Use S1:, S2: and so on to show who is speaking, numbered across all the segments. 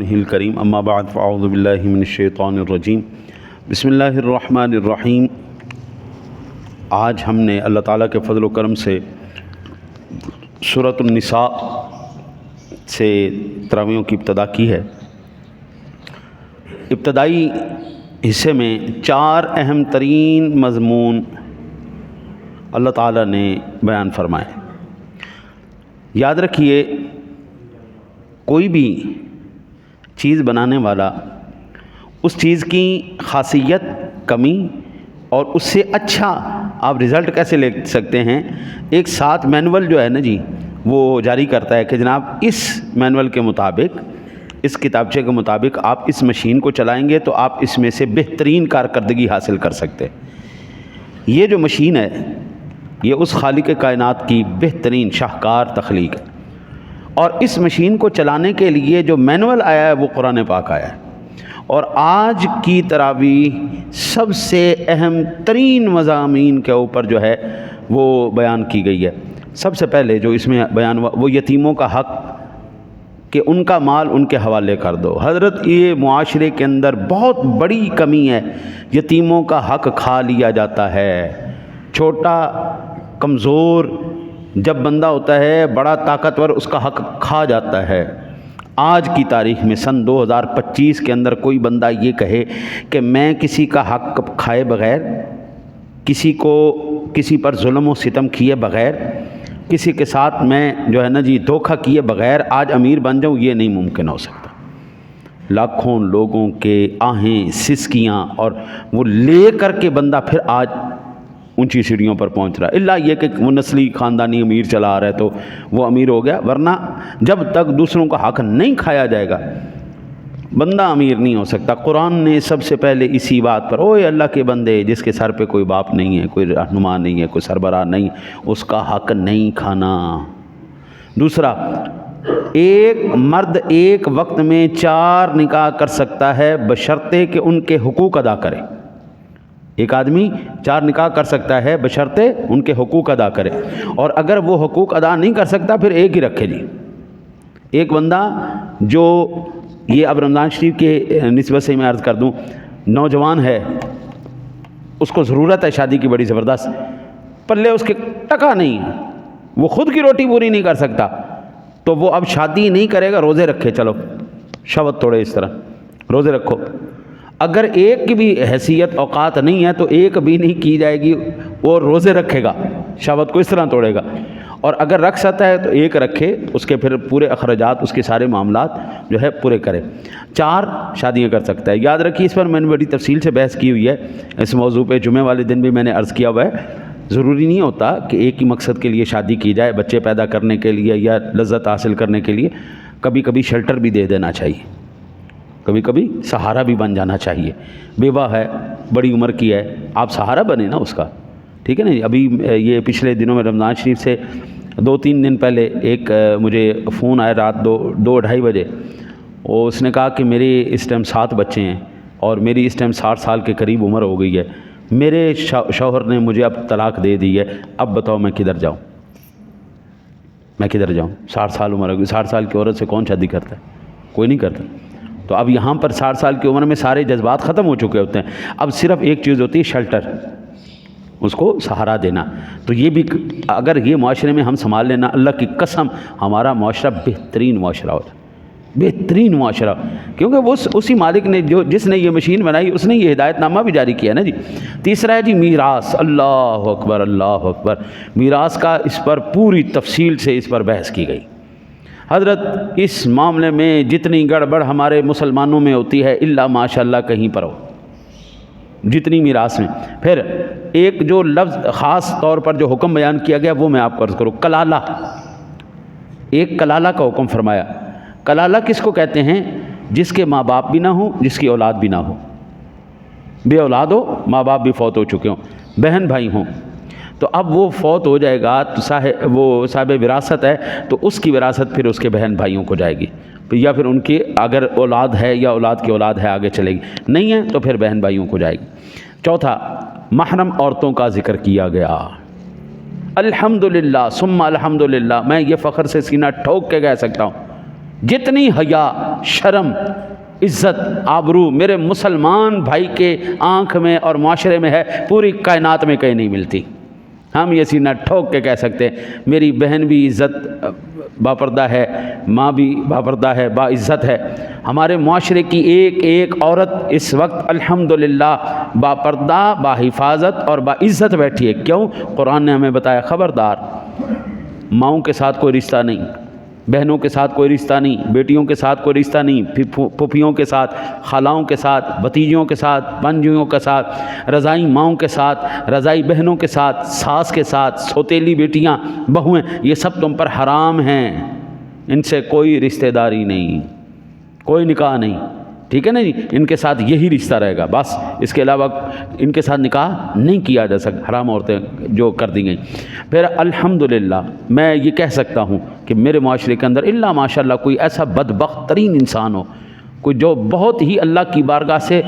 S1: الکریم اما بعد فاعوذ باللہ من الشیطان الرجیم بسم اللہ الرحمن الرحیم۔ آج ہم نے اللہ تعالیٰ کے فضل و کرم سے سورۃ النساء سے تراویحوں کی ابتدا کی ہے۔ ابتدائی حصے میں 4 اہم ترین مضمون اللہ تعالیٰ نے بیان فرمائے۔ یاد رکھیے، کوئی بھی چیز بنانے والا اس چیز کی خاصیت، کمی اور اس سے اچھا آپ رزلٹ کیسے لے سکتے ہیں، ایک ساتھ مینول جو ہے نا جی وہ جاری کرتا ہے کہ جناب اس مینول کے مطابق، اس کتابچے کے مطابق آپ اس مشین کو چلائیں گے تو آپ اس میں سے بہترین کارکردگی حاصل کر سکتے۔ یہ جو مشین ہے یہ اس خالق کائنات کی بہترین شاہکار تخلیق ہے، اور اس مشین کو چلانے کے لیے جو مینول آیا ہے وہ قرآن پاک آیا ہے۔ اور آج کی تراویح سب سے اہم ترین مضامین کے اوپر جو ہے وہ بیان کی گئی ہے۔ سب سے پہلے جو اس میں بیان ہوا وہ یتیموں کا حق، کہ ان کا مال ان کے حوالے کر دو۔ حضرت یہ معاشرے کے اندر بہت بڑی کمی ہے، یتیموں کا حق کھا لیا جاتا ہے۔ چھوٹا کمزور جب بندہ ہوتا ہے، بڑا طاقتور اس کا حق کھا جاتا ہے۔ آج کی تاریخ میں سن 2025 کے اندر کوئی بندہ یہ کہے کہ میں کسی کا حق کھائے بغیر، کسی پر ظلم و ستم کیے بغیر، کسی کے ساتھ میں جو ہے نا جی دھوکہ کیے بغیر آج امیر بن جاؤں، یہ نہیں ممکن ہو سکتا۔ لاکھوں لوگوں کے آہیں سسکیاں اور وہ لے کر کے بندہ پھر آج اونچی سیڑھیوں پر پہنچ رہا ہے، الا یہ کہ وہ نسلی خاندانی امیر چلا آ رہا ہے تو وہ امیر ہو گیا، ورنہ جب تک دوسروں کا حق نہیں کھایا جائے گا بندہ امیر نہیں ہو سکتا۔ قرآن نے سب سے پہلے اسی بات پر، اوے اللہ کے بندے جس کے سر پہ کوئی باپ نہیں ہے، کوئی رہنما نہیں ہے، کوئی سربراہ نہیں، اس کا حق نہیں کھانا۔ دوسرا، ایک مرد ایک وقت میں 4 نکاح کر سکتا ہے بشرطے کہ ان کے حقوق ادا کرے۔ ایک آدمی 4 نکاح کر سکتا ہے بشرطے ان کے حقوق ادا کرے، اور اگر وہ حقوق ادا نہیں کر سکتا پھر ایک ہی رکھے جی۔ ایک بندہ جو یہ اب رمضان شریف کے نسبت سے میں عرض کر دوں، نوجوان ہے، اس کو ضرورت ہے شادی کی بڑی زبردست، پلے اس کے ٹکا نہیں ہے، وہ خود کی روٹی پوری نہیں کر سکتا، تو وہ اب شادی نہیں کرے گا، روزے رکھے، چلو شبت توڑے، اس طرح روزے رکھو۔ اگر ایک کی بھی حیثیت اوقات نہیں ہے تو ایک بھی نہیں کی جائے گی، وہ روزے رکھے گا، شبت کو اس طرح توڑے گا۔ اور اگر رکھ سکتا ہے تو ایک رکھے، اس کے پھر پورے اخراجات، اس کے سارے معاملات جو ہے پورے کرے۔ 4 شادیاں کر سکتا ہے۔ یاد رکھیے، اس پر میں نے بڑی تفصیل سے بحث کی ہوئی ہے، اس موضوع پہ جمعے والے دن بھی میں نے عرض کیا ہوا ہے۔ ضروری نہیں ہوتا کہ ایک ہی مقصد کے لیے شادی کی جائے، بچے پیدا کرنے کے لیے یا لذت حاصل کرنے کے لیے، کبھی کبھی شیلٹر بھی دے دینا چاہیے، کبھی کبھی سہارا بھی بن جانا چاہیے۔ بیوہ ہے، بڑی عمر کی ہے، آپ سہارا بنے نا اس کا، ٹھیک ہے نا۔ ابھی یہ پچھلے دنوں میں رمضان شریف سے 2-3 دن پہلے ایک مجھے فون آیا رات 2-2:30 بجے، اور اس نے کہا کہ میرے اس ٹائم 7 بچے ہیں اور میری اس ٹائم 60 سال کے قریب عمر ہو گئی ہے، میرے شوہر نے مجھے اب طلاق دے دی ہے، اب بتاؤ میں کدھر جاؤں، میں کدھر جاؤں؟ 60 سال عمر ہو گئی، 60 سال کی عورت سے کون شادی کرتا ہے؟ کوئی نہیں کرتا۔ تو اب یہاں پر 60 سال کی عمر میں سارے جذبات ختم ہو چکے ہوتے ہیں، اب صرف ایک چیز ہوتی ہے، شیلٹر، اس کو سہارا دینا۔ تو یہ بھی اگر یہ معاشرے میں ہم سنبھال لینا، اللہ کی قسم ہمارا معاشرہ بہترین معاشرہ ہوتا ہے، بہترین معاشرہ، کیونکہ وہ اسی مالک نے جس نے یہ مشین بنائی اس نے یہ ہدایت نامہ بھی جاری کیا نا جی۔ تیسرا ہے جی میراث، اللہ اکبر اللہ اکبر، میراث کا اس پر پوری تفصیل سے اس پر بحث کی گئی۔ حضرت اس معاملے میں جتنی گڑبڑ ہمارے مسلمانوں میں ہوتی ہے الا ماشاء اللہ کہیں پر ہو، جتنی میراث میں۔ پھر ایک جو لفظ خاص طور پر جو حکم بیان کیا گیا وہ میں آپ کو عرض کروں، کلالہ، ایک کلالہ کا حکم فرمایا۔ کلالہ کس کو کہتے ہیں؟ جس کے ماں باپ بھی نہ ہوں، جس کی اولاد بھی نہ ہو، بے اولاد ہو، ماں باپ بھی فوت ہو چکے ہوں، بہن بھائی ہوں، تو اب وہ فوت ہو جائے گا تو وہ صاحب وراثت ہے، تو اس کی وراثت پھر اس کے بہن بھائیوں کو جائے گی، یا پھر ان کی اگر اولاد ہے یا اولاد کی اولاد ہے آگے چلے گی، نہیں ہے تو پھر بہن بھائیوں کو جائے گی۔ چوتھا، محرم عورتوں کا ذکر کیا گیا۔ الحمدللہ ثم الحمدللہ، میں یہ فخر سے سینہ ٹھوک کے کہہ سکتا ہوں جتنی حیا، شرم، عزت، آبرو میرے مسلمان بھائی کے آنکھ میں اور معاشرے میں ہے، پوری کائنات میں کہیں نہیں ملتی۔ ہم یہ سینہ ٹھوک کے کہہ سکتے ہیں میری بہن بھی عزت باپردہ ہے، ماں بھی باپردہ ہے، با عزت ہے۔ ہمارے معاشرے کی ایک ایک عورت اس وقت الحمدللہ باپردہ، با حفاظت اور با عزت بیٹھی ہے۔ کیوں؟ قرآن نے ہمیں بتایا خبردار، ماؤں کے ساتھ کوئی رشتہ نہیں، بہنوں کے ساتھ کوئی رشتہ نہیں، بیٹیوں کے ساتھ کوئی رشتہ نہیں، پھوپھیوں کے ساتھ، خالاؤں کے ساتھ، بھتیجیوں کے ساتھ، بھانجیوں کے ساتھ، رضائی ماؤں کے ساتھ، رضائی بہنوں کے ساتھ، ساس کے ساتھ، سوتیلی بیٹیاں، بہویں، یہ سب تم پر حرام ہیں، ان سے کوئی رشتہ داری نہیں، کوئی نکاح نہیں، ٹھیک ہے نا جی؟ ان کے ساتھ یہی رشتہ رہے گا بس، اس کے علاوہ ان کے ساتھ نکاح نہیں کیا جا سکتا، حرام عورتیں جو کر دی گئیں۔ پھر الحمدللہ میں یہ کہہ سکتا ہوں کہ میرے معاشرے کے اندر الا ماشاءاللہ کوئی ایسا بدبخت ترین انسان ہو، کوئی جو بہت ہی اللہ کی بارگاہ سے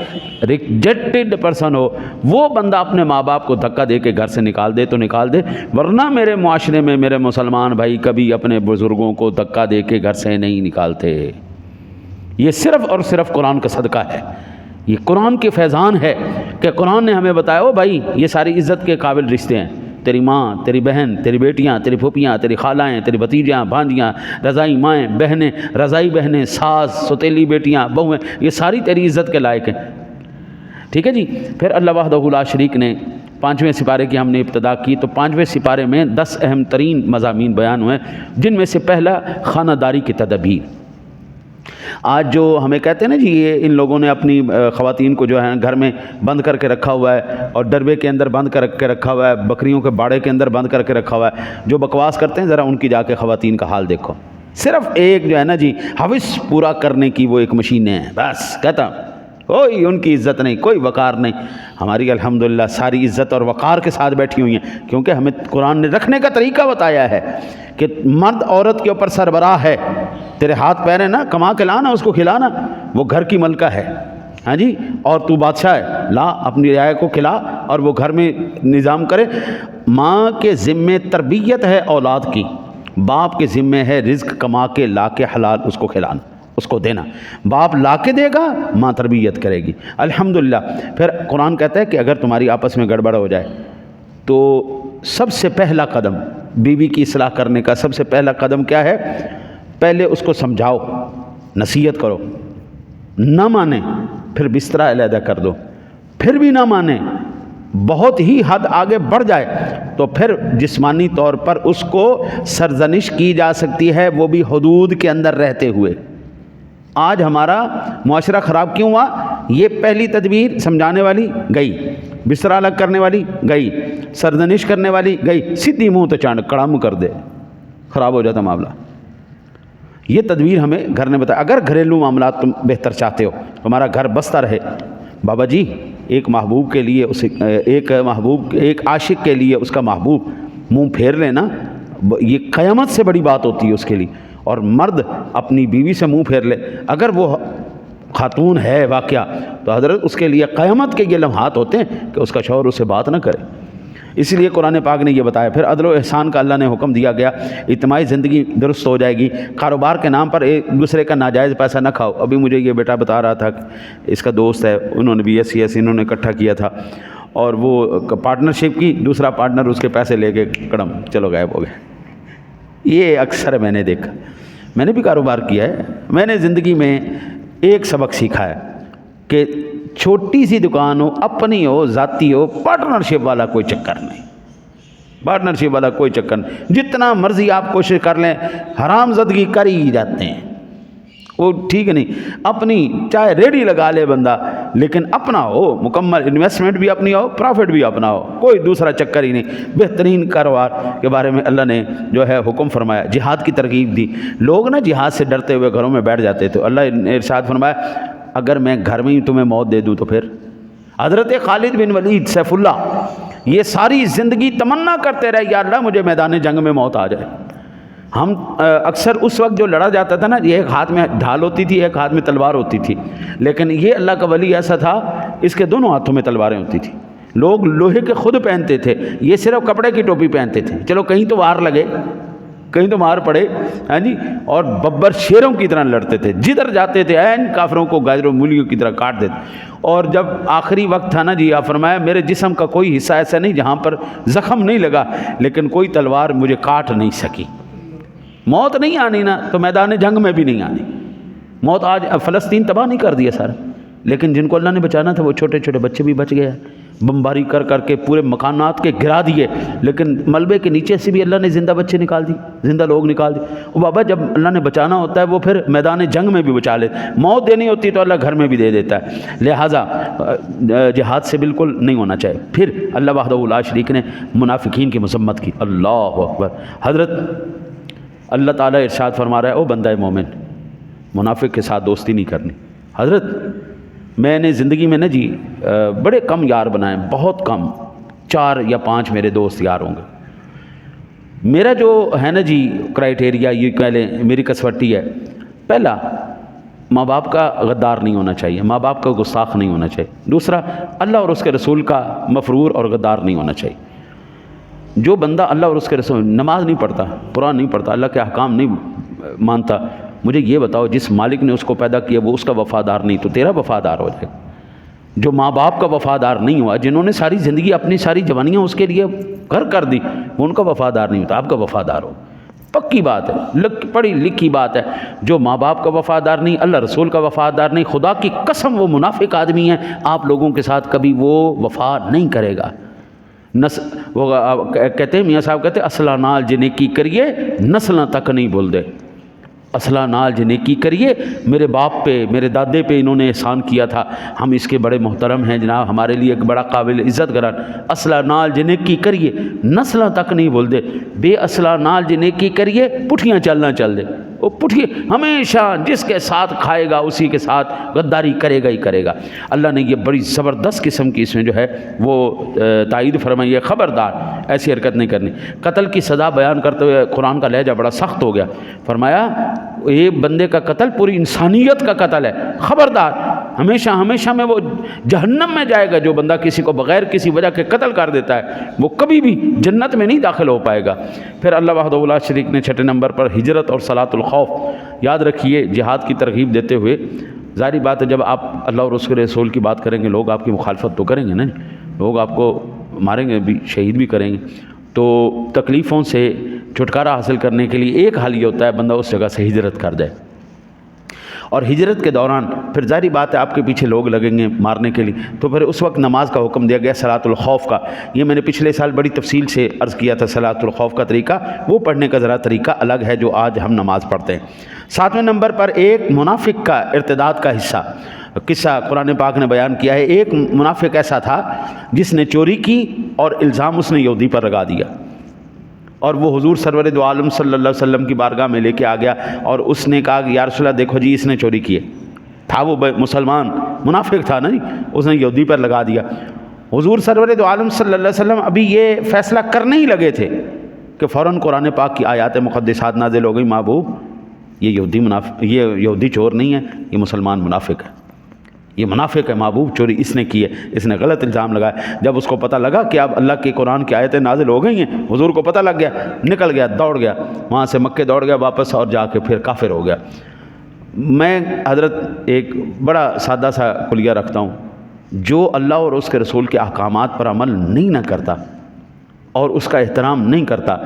S1: ریجیکٹڈ پرسن ہو، وہ بندہ اپنے ماں باپ کو دھکا دے کے گھر سے نکال دے تو نکال دے، ورنہ میرے معاشرے میں میرے مسلمان بھائی کبھی اپنے بزرگوں کو دھکا دے کے گھر سے نہیں نکالتے۔ یہ صرف اور صرف قرآن کا صدقہ ہے، یہ قرآن کے فیضان ہے کہ قرآن نے ہمیں بتایا او بھائی یہ ساری عزت کے قابل رشتے ہیں، تیری ماں، تیری بہن، تیری بیٹیاں، تیری پھوپھیاں، تیری خالائیں، تیری بھتیجیاں، بھانجیاں، رضائی مائیں، بہنیں، رضائی بہنیں، ساس، سوتیلی بیٹیاں، بہویں، یہ ساری تیری عزت کے لائق ہیں، ٹھیک ہے جی؟ پھر اللہ وحدہ لا شریک نے 5ویں سپارے کی ہم نے ابتدا کی تو 5ویں سپارے میں 10 اہم ترین مضامین بیان ہوئے، جن میں سے پہلا خانہ داری کی تدابیر۔ آج جو ہمیں کہتے ہیں نا جی یہ ان لوگوں نے اپنی خواتین کو جو ہے گھر میں بند کر کے رکھا ہوا ہے اور ڈربے کے اندر بند کر کے رکھا ہوا ہے، بکریوں کے باڑے کے اندر بند کر کے رکھا ہوا ہے، جو بکواس کرتے ہیں ذرا ان کی جا کے خواتین کا حال دیکھو، صرف ایک جو ہے نا جی حوث پورا کرنے کی وہ ایک مشینیں ہیں، بس کہتا کوئی ان کی عزت نہیں، کوئی وقار نہیں۔ ہماری الحمدللہ ساری عزت اور وقار کے ساتھ بیٹھی ہوئی ہیں، کیونکہ ہمیں قرآن نے رکھنے کا طریقہ بتایا ہے کہ مرد عورت کے اوپر سربراہ ہے، تیرے ہاتھ پیر ہیں نا، کما کے لانا، اس کو کھلانا، وہ گھر کی ملکہ ہے، ہاں جی، اور تو بادشاہ ہے، لا اپنی رعایا کو کھلا اور وہ گھر میں نظام کرے۔ ماں کے ذمے تربیت ہے اولاد کی، باپ کے ذمے ہے رزق کما کے لا کے حلال اس کو کھلانا، اس کو دینا، باپ لا کے دے گا، ماں تربیت کرے گی، الحمدللہ۔ پھر قرآن کہتا ہے کہ اگر تمہاری آپس میں گڑبڑ ہو جائے تو سب سے پہلا قدم بیوی کی اصلاح کرنے کا سب سے پہلا قدم کیا ہے؟ پہلے اس کو سمجھاؤ، نصیحت کرو، نہ مانے پھر بستر علیحدہ کر دو، پھر بھی نہ مانے، بہت ہی حد آگے بڑھ جائے تو پھر جسمانی طور پر اس کو سرزنش کی جا سکتی ہے، وہ بھی حدود کے اندر رہتے ہوئے۔ آج ہمارا معاشرہ خراب کیوں ہوا؟ یہ پہلی تدبیر سمجھانے والی گئی، بستر الگ کرنے والی گئی، سرزنش کرنے والی گئی، سیدھی منہ تو چانک کڑم کر دے، خراب ہو جاتا معاملہ۔ یہ تدبیر ہمیں گھر نے بتایا۔ اگر گھریلو معاملات تم بہتر چاہتے ہو، تمہارا گھر بستا رہے، بابا جی ایک محبوب کے لیے ایک عاشق کے لیے اس کا محبوب منہ پھیر لینا، یہ قیامت سے بڑی بات ہوتی ہے اس کے لیے۔ اور مرد اپنی بیوی سے منہ پھیر لے، اگر وہ خاتون ہے واقعہ، تو حضرت اس کے لیے قیامت کے یہ لمحات ہوتے ہیں کہ اس کا شوہر اسے بات نہ کرے۔ اس لیے قرآن پاک نے یہ بتایا۔ پھر عدل و احسان کا اللہ نے حکم دیا گیا، اجتماعی زندگی درست ہو جائے گی، کاروبار کے نام پر ایک دوسرے کا ناجائز پیسہ نہ کھاؤ۔ ابھی مجھے یہ بیٹا بتا رہا تھا کہ اس کا دوست ہے، انہوں نے بھی ایسی انہوں نے اکٹھا کیا تھا، اور وہ پارٹنرشپ کی، دوسرا پارٹنر اس کے پیسے لے کے کڑم چلو غائب ہو گئے۔ یہ اکثر میں نے دیکھا، میں نے بھی کاروبار کیا ہے، میں نے زندگی میں ایک سبق سیکھا ہے کہ چھوٹی سی دکان ہو، اپنی ہو، ذاتی ہو، پارٹنرشپ والا کوئی چکر نہیں، پارٹنرشپ والا کوئی چکر نہیں۔ جتنا مرضی آپ کوشش کر لیں، حرام زدگی کر ہی جاتے ہیں، وہ ٹھیک نہیں۔ اپنی چاہے ریڈی لگا لے بندہ، لیکن اپنا ہو، مکمل انویسٹمنٹ بھی اپنی ہو، پرافٹ بھی اپنا ہو، کوئی دوسرا چکر ہی نہیں۔ بہترین کاروبار کے بارے میں اللہ نے جو ہے حکم فرمایا، جہاد کی ترغیب دی۔ لوگ نا جہاد سے ڈرتے ہوئے گھروں میں بیٹھ جاتے، تو اللہ نے ارشاد فرمایا اگر میں گھر میں ہی تمہیں موت دے دوں تو پھر؟ حضرت خالد بن ولید سیف اللہ یہ ساری زندگی تمنا کرتے رہے، یا اللہ مجھے میدان جنگ میں موت آ جائے۔ ہم اکثر اس وقت جو لڑا جاتا تھا نا، یہ ایک ہاتھ میں ڈھال ہوتی تھی، ایک ہاتھ میں تلوار ہوتی تھی، لیکن یہ اللہ کا ولی ایسا تھا، اس کے دونوں ہاتھوں میں تلواریں ہوتی تھی۔ لوگ لوہے کے خود پہنتے تھے، یہ صرف کپڑے کی ٹوپی پہنتے تھے، چلو کہیں تو وار لگے، کہیں تو مار پڑے، ہاں جی، اور ببر شیروں کی طرح لڑتے تھے، جدھر جاتے تھے عین کافروں کو گاجروں مولیوں کی طرح کاٹ دیتے. اور جب آخری وقت تھا نا جی، آپ فرمایا میرے جسم کا کوئی حصہ ایسا نہیں جہاں پر زخم نہیں لگا، لیکن کوئی تلوار مجھے کاٹ نہیں سکی. موت نہیں آنی نا تو میدان جنگ میں بھی نہیں آنی. موت آج فلسطین تباہ نہیں کر دیا سارا، لیکن جن کو اللہ نے بچانا تھا وہ چھوٹے چھوٹے بچے بھی بچ گئے. بمباری کر کر کے پورے مکانات کے گرا دیے، لیکن ملبے کے نیچے سے بھی اللہ نے زندہ بچے نکال دی، زندہ لوگ نکال دی. وہ بابا جب اللہ نے بچانا ہوتا ہے وہ پھر میدان جنگ میں بھی بچا لے. موت دینی ہوتی تو اللہ گھر میں بھی دے دیتا ہے. لہٰذا جہاد سے بالکل نہیں ہونا چاہیے. پھر اللہ وحدہ لا شریک نے منافقین کی مذمت کی. اللہ اکبر. حضرت اللہ تعالیٰ ارشاد فرما رہا ہے، او بندہ مومن، منافق کے ساتھ دوستی نہیں کرنی. حضرت میں نے زندگی میں نا جی بڑے کم یار بنائے، بہت کم، 4 یا 5 میرے دوست یار ہوں گے. میرا جو ہے نا جی کرائٹیریا، یہ کہہ لیں میری کسوٹی ہے، پہلا ماں باپ کا غدار نہیں ہونا چاہیے، ماں باپ کا گستاخ نہیں ہونا چاہیے. دوسرا اللہ اور اس کے رسول کا مفرور اور غدار نہیں ہونا چاہیے. جو بندہ اللہ اور اس کے رسول، نماز نہیں پڑھتا، قرآن نہیں پڑھتا، اللہ کے احکام نہیں مانتا، مجھے یہ بتاؤ جس مالک نے اس کو پیدا کیا وہ اس کا وفادار نہیں تو تیرا وفادار ہو جائے. جو ماں باپ کا وفادار نہیں ہوا، جنہوں نے ساری زندگی اپنی ساری جوانیاں اس کے لیے گھر کر دی، وہ ان کا وفادار نہیں ہوتا، آپ کا وفادار ہو. پکی بات ہے، پڑھی لکھی بات ہے. جو ماں باپ کا وفادار نہیں، اللہ رسول کا وفادار نہیں، خدا کی قسم وہ منافق آدمی ہے. آپ لوگوں کے ساتھ کبھی وہ وفا نہیں کرے گا. وہ کہتے ہیں، میاں صاحب کہتے ہیں، اصلہ نال جنے کی کریے نسلیں تک نہیں بول دے. اصلہ نال جنے کی کریے، میرے باپ پہ میرے دادے پہ انہوں نے احسان کیا تھا، ہم اس کے بڑے محترم ہیں جناب، ہمارے لیے ایک بڑا قابل عزت گران. اصلہ نال جنے کی کریے نسلیں تک نہیں بول دے. بے اصلہ نال جنے کی کریے پٹھیاں چلنا چل دے. وہ پٹھی ہمیشہ جس کے ساتھ کھائے گا اسی کے ساتھ غداری کرے گا ہی کرے گا. اللہ نے یہ بڑی زبردست قسم کی اس میں جو ہے وہ تائید فرمائی ہے، خبردار ایسی حرکت نہیں کرنی. قتل کی سزا بیان کرتے ہوئے قرآن کا لہجہ بڑا سخت ہو گیا. فرمایا یہ بندے کا قتل پوری انسانیت کا قتل ہے، خبردار ہمیشہ ہمیشہ میں وہ جہنم میں جائے گا. جو بندہ کسی کو بغیر کسی وجہ کے قتل کر دیتا ہے وہ کبھی بھی جنت میں نہیں داخل ہو پائے گا. پھر اللہ وحدہ لا شریک نے 6 نمبر پر ہجرت اور صلاۃ الخوف. یاد رکھیے جہاد کی ترغیب دیتے ہوئے، ظاہری بات ہے جب آپ اللہ اور اس کے رسول کی بات کریں گے لوگ آپ کی مخالفت تو کریں گے نا، لوگ آپ کو ماریں گے بھی، شہید بھی کریں گے. تو تکلیفوں سے چھٹکارا حاصل کرنے کے لیے ایک حل یہ ہوتا ہے بندہ اس جگہ سے ہجرت کر جائے. اور ہجرت کے دوران پھر ظاہری بات ہے آپ کے پیچھے لوگ لگیں گے مارنے کے لیے، تو پھر اس وقت نماز کا حکم دیا گیا صلاۃ الخوف کا. یہ میں نے پچھلے سال بڑی تفصیل سے عرض کیا تھا. صلاۃ الخوف کا طریقہ، وہ پڑھنے کا ذرا طریقہ الگ ہے جو آج ہم نماز پڑھتے ہیں. 7ویں نمبر پر ایک منافق کا ارتداد کا قصہ قرآن پاک نے بیان کیا ہے. ایک منافق ایسا تھا جس نے چوری کی اور الزام اس نے یہودی پر لگا دیا، اور وہ حضور سرور دو عالم صلی اللہ علیہ وسلم کی بارگاہ میں لے کے آ گیا اور اس نے کہا کہ یا رسول اللہ دیکھو جی اس نے چوری کی ہے. تھا وہ مسلمان، منافق تھا نا جی، اس نے یہودی پر لگا دیا. حضور سرور دو عالم صلی اللہ علیہ وسلم ابھی یہ فیصلہ کرنے ہی لگے تھے کہ فوراً قرآن پاک کی آیات مقدسات نازل ہو گئی، محبوب یہ یہودی چور نہیں ہے، یہ مسلمان منافق ہے، یہ منافق ہے محبوب، چوری اس نے کی ہے، اس نے غلط الزام لگایا. جب اس کو پتہ لگا کہ اب اللہ کی قرآن کی آیتیں نازل ہو گئی ہیں، حضور کو پتہ لگ گیا، نکل گیا، دوڑ گیا وہاں سے، مکے دوڑ گیا واپس اور جا کے پھر کافر ہو گیا. میں حضرت ایک بڑا سادہ سا کلیہ رکھتا ہوں، جو اللہ اور اس کے رسول کے احکامات پر عمل نہیں نہ کرتا اور اس کا احترام نہیں کرتا،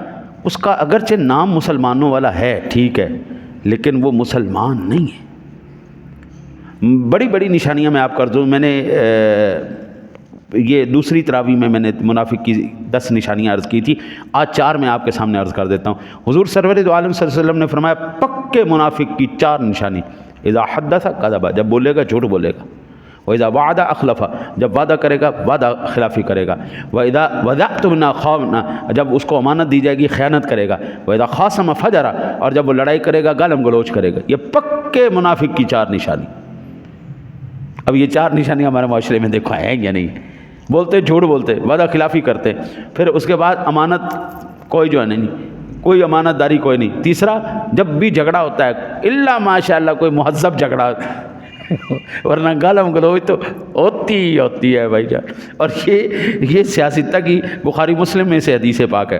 S1: اس کا اگرچہ نام مسلمانوں والا ہے ٹھیک ہے، لیکن وہ مسلمان نہیں ہے. بڑی بڑی نشانیاں میں آپ کر دوں. میں نے یہ دوسری تراویح میں نے منافق کی 10 نشانیاں عرض کی تھی، آج 4 میں آپ کے سامنے عرض کر دیتا ہوں. حضور سرور دو عالم صلی اللہ علیہ وسلم نے فرمایا پکے منافق کی 4 نشانی: اذا حدث کذب، جب بولے گا جھوٹ بولے گا، وَإِذَا وَعَدَ أَخْلَفَ، جب وعدہ کرے گا وعدہ خلافی کرے گا، وَإِذَا وَذَعْتُمْنَا خَانَ، جب اس کو امانت دی جائے گی خیانت کرے گا، وَإِذَا خَاصَمَ فَجَرَ، اور جب وہ لڑائی کرے گا گالم گلوچ کرے گا. یہ پکے منافق کی 4 نشانی. اب یہ 4 نشانیاں ہمارے معاشرے میں دیکھو ہیں یا نہیں؟ بولتے جھوٹ بولتے، وعدہ خلافی کرتے، پھر اس کے بعد امانت کوئی جو ہے نہیں، کوئی امانت داری کوئی نہیں. تیسرا، جب بھی جھگڑا ہوتا ہے الا ماشاء اللہ کوئی مہذب جھگڑا ورنہ گالم گلوچ تو ہوتی ہے بھائی جان. اور یہ سیاستہ کی بخاری مسلم میں سے حدیث پاک ہے.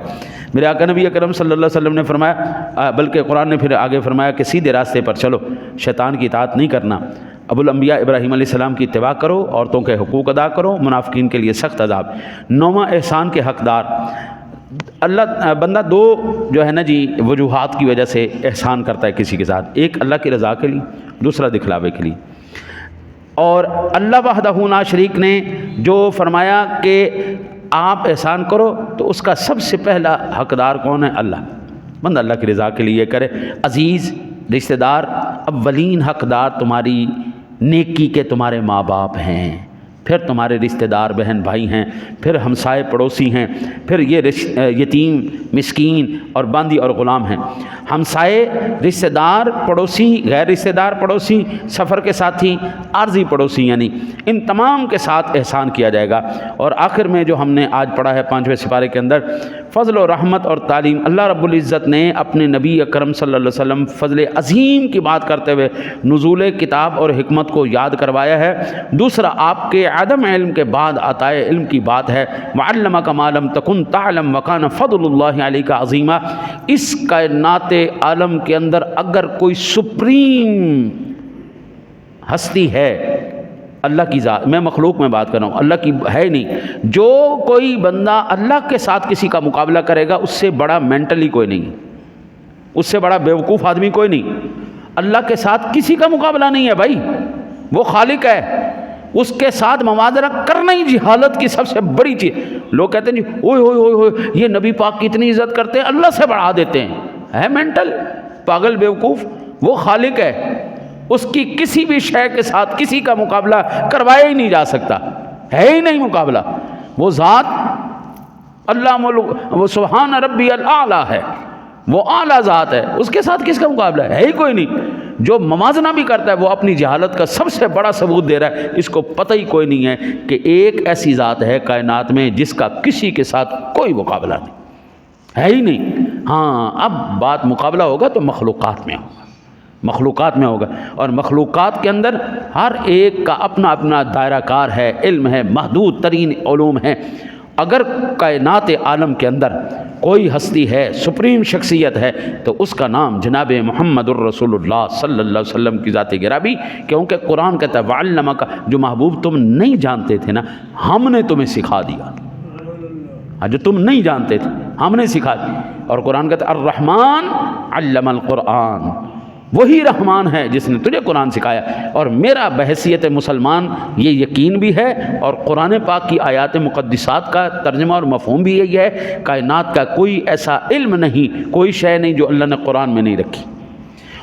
S1: میرے آقا نبی اکرم صلی اللہ علیہ وسلم نے فرمایا، بلکہ قرآن نے پھر آگے فرمایا کہ سیدھے راستے پر چلو، شیطان کی اطاعت نہیں کرنا، ابو الانبیاء ابراہیم علیہ السلام کی اتباع کرو، عورتوں کے حقوق ادا کرو، منافقین کے لیے سخت عذاب. 9واں احسان کے حقدار. اللہ بندہ دو جو ہے نا جی وجوہات کی وجہ سے احسان کرتا ہے کسی کے ساتھ، ایک اللہ کی رضا کے لیے، دوسرا دکھلاوے کے لیے. اور اللہ وحدہ لا شریک نے جو فرمایا کہ آپ احسان کرو تو اس کا سب سے پہلا حقدار کون ہے؟ اللہ. بندہ اللہ کی رضا کے لیے کرے. عزیز رشتہ دار، اولین حقدار تمہاری نیکی کے تمہارے ماں باپ ہیں، پھر تمہارے رشتہ دار بہن بھائی ہیں، پھر ہمسائے پڑوسی ہیں، پھر یہ یتیم مسکین اور باندی اور غلام ہیں. ہمسائے، رشتہ دار، پڑوسی، غیر رشتہ دار پڑوسی، سفر کے ساتھی، عارضی پڑوسی، یعنی ان تمام کے ساتھ احسان کیا جائے گا. اور آخر میں جو ہم نے آج پڑھا ہے 5ویں سپارے کے اندر، فضل و رحمت اور تعلیم. اللہ رب العزت نے اپنے نبی اکرم صلی اللہ علیہ وسلم فضل عظیم کی بات کرتے ہوئے نزول کتاب اور حکمت کو یاد کروایا ہے. دوسرا، آپ کے عدم علم کے بعد عطائے علم کی بات ہے. وعلمک ما لم تکن تعلم وکان فضل اللہ علیک عظیما. اس کائنات عالم کے اندر اگر کوئی سپریم ہستی ہے، اللہ کی ذات، میں مخلوق میں بات کر رہا ہوں، اللہ کی ہے نہیں. جو کوئی بندہ اللہ کے ساتھ کسی کا مقابلہ کرے گا، اس سے بڑا مینٹلی کوئی نہیں، اس سے بڑا بیوقوف آدمی کوئی نہیں. اللہ کے ساتھ کسی کا مقابلہ نہیں ہے بھائی، وہ خالق ہے. اس کے ساتھ موازنہ کرنا ہی جہالت کی سب سے بڑی چیز. لوگ کہتے ہیں جی اوئے ہوئے ہوئے ہوئے یہ نبی پاک کی اتنی عزت کرتے ہیں، اللہ سے بڑھا دیتے ہیں. ہے مینٹل، پاگل، بیوقوف. وہ خالق ہے، اس کی کسی بھی شے کے ساتھ کسی کا مقابلہ کروایا ہی نہیں جا سکتا، ہے ہی نہیں مقابلہ. وہ ذات اللہ وہ سبحان ربی الاعلیٰ ہے، وہ اعلیٰ ذات ہے، اس کے ساتھ کس کا مقابلہ ہے ہی کوئی نہیں. جو موازنہ بھی کرتا ہے وہ اپنی جہالت کا سب سے بڑا ثبوت دے رہا ہے. اس کو پتہ ہی کوئی نہیں ہے کہ ایک ایسی ذات ہے کائنات میں جس کا کسی کے ساتھ کوئی مقابلہ نہیں، ہے ہی نہیں. ہاں، اب بات مقابلہ ہوگا تو مخلوقات میں ہوگا، مخلوقات میں ہوگا. اور مخلوقات کے اندر ہر ایک کا اپنا اپنا دائرہ کار ہے، علم ہے، محدود ترین علوم ہیں. اگر کائنات عالم کے اندر کوئی ہستی ہے، سپریم شخصیت ہے، تو اس کا نام جناب محمد الرسول اللہ صلی اللہ علیہ وسلم کی ذات گرامی. کیونکہ قرآن کہتا ہے وعلمک، جو محبوب تم نہیں جانتے تھے نا، ہم نے تمہیں سکھا دیا. جو تم نہیں جانتے تھے ہم نے سکھا دیا. اور قرآن کہتا ہے الرحمن علم القرآن، وہی رحمان ہے جس نے تجھے قرآن سکھایا. اور میرا بحیثیت مسلمان یہ یقین بھی ہے، اور قرآن پاک کی آیات مقدسات کا ترجمہ اور مفہوم بھی یہی ہے. کائنات کا کوئی ایسا علم نہیں، کوئی شے نہیں جو اللہ نے قرآن میں نہیں رکھی.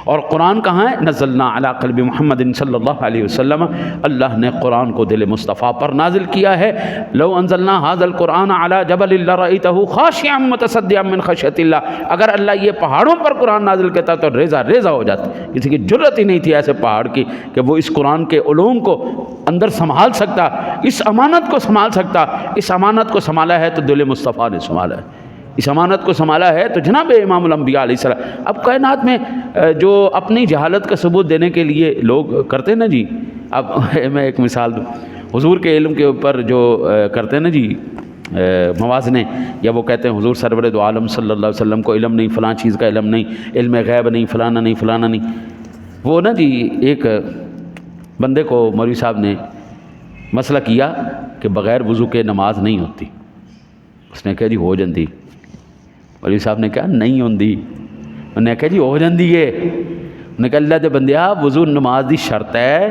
S1: اور قرآن کہاں ہے؟ نزلنا علی قلب محمد صلی اللہ علیہ وسلم. اللہ نے قرآن کو دل مصطفیٰ پر نازل کیا ہے. لو انزلنا ھذا القرآن علی جبل لرأیتہ خاشعا متصدعا من خشیۃ اللہ. اگر اللہ یہ پہاڑوں پر قرآن نازل کرتا تو ریزہ ریزہ ہو جاتا. کسی کی جرت ہی نہیں تھی ایسے پہاڑ کی کہ وہ اس قرآن کے علوم کو اندر سنبھال سکتا، اس امانت کو سنبھال سکتا. اس امانت کو سنبھالا ہے تو دل مصطفیٰ نے سنبھالا ہے، اس امانت کو سنبھالا ہے تو جناب امام الانبیاء علیہ السلام. اب کائنات میں جو اپنی جہالت کا ثبوت دینے کے لیے لوگ کرتے ہیں نا جی، اب میں ایک مثال دوں. حضور کے علم کے اوپر جو کرتے ہیں نا جی موازنے، یا وہ کہتے ہیں حضور سرور دو عالم صلی اللہ علیہ وسلم کو علم نہیں، فلاں چیز کا علم نہیں، علم غیب نہیں، فلانا نہیں، فلانا نہیں. وہ نا جی ایک بندے کو مولوی صاحب نے مسئلہ کیا کہ بغیر وضو کے نماز نہیں ہوتی. اس نے کہا جی ہو جاندی. مولوی صاحب نے کہا نہیں ہوندی. انہوں نے کہا جی ہو جاندی ہے. انہوں نے کہا اللہ دے بندیا وضو نماز دی شرط ہے،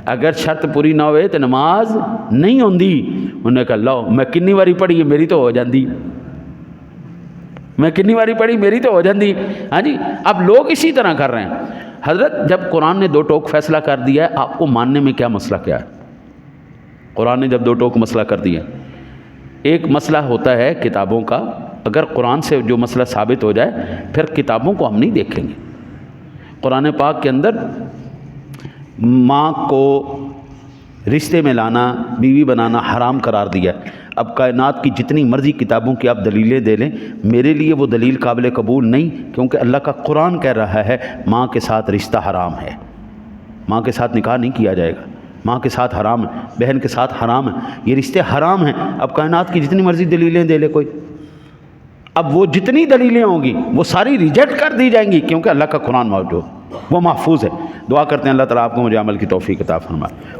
S1: اگر شرط پوری نہ ہوئے تو نماز نہیں ہوندی. انہوں نے کہا لو میں کنی واری پڑھی ہے میری تو ہو جاندی، میں کنی واری پڑھی میری تو ہو جاندی. ہاں جی، اب لوگ اسی طرح کر رہے ہیں. حضرت جب قرآن نے دو ٹوک فیصلہ کر دیا ہے، آپ کو ماننے میں کیا مسئلہ کیا ہے؟ قرآن نے جب دو ٹوک مسئلہ کر دیا، ایک مسئلہ ہوتا ہے کتابوں کا، اگر قرآن سے جو مسئلہ ثابت ہو جائے پھر کتابوں کو ہم نہیں دیکھیں گے. قرآن پاک کے اندر ماں کو رشتے میں لانا، بیوی بنانا حرام قرار دیا. اب کائنات کی جتنی مرضی کتابوں کی آپ دلیلیں دے لیں، میرے لیے وہ دلیل قابل قبول نہیں، کیونکہ اللہ کا قرآن کہہ رہا ہے ماں کے ساتھ رشتہ حرام ہے، ماں کے ساتھ نکاح نہیں کیا جائے گا، ماں کے ساتھ حرام ہے، بہن کے ساتھ حرام ہے، یہ رشتے حرام ہیں۔ اب کائنات کی جتنی مرضی دلیلیں دے لے کوئی، اب وہ جتنی دلیلیں ہوں گی وہ ساری ریجیکٹ کر دی جائیں گی، کیونکہ اللہ کا قرآن موجود، وہ محفوظ ہے۔ دعا کرتے ہیں اللہ تعالیٰ آپ کو مجھے عمل کی توفیق عطا فرمائے۔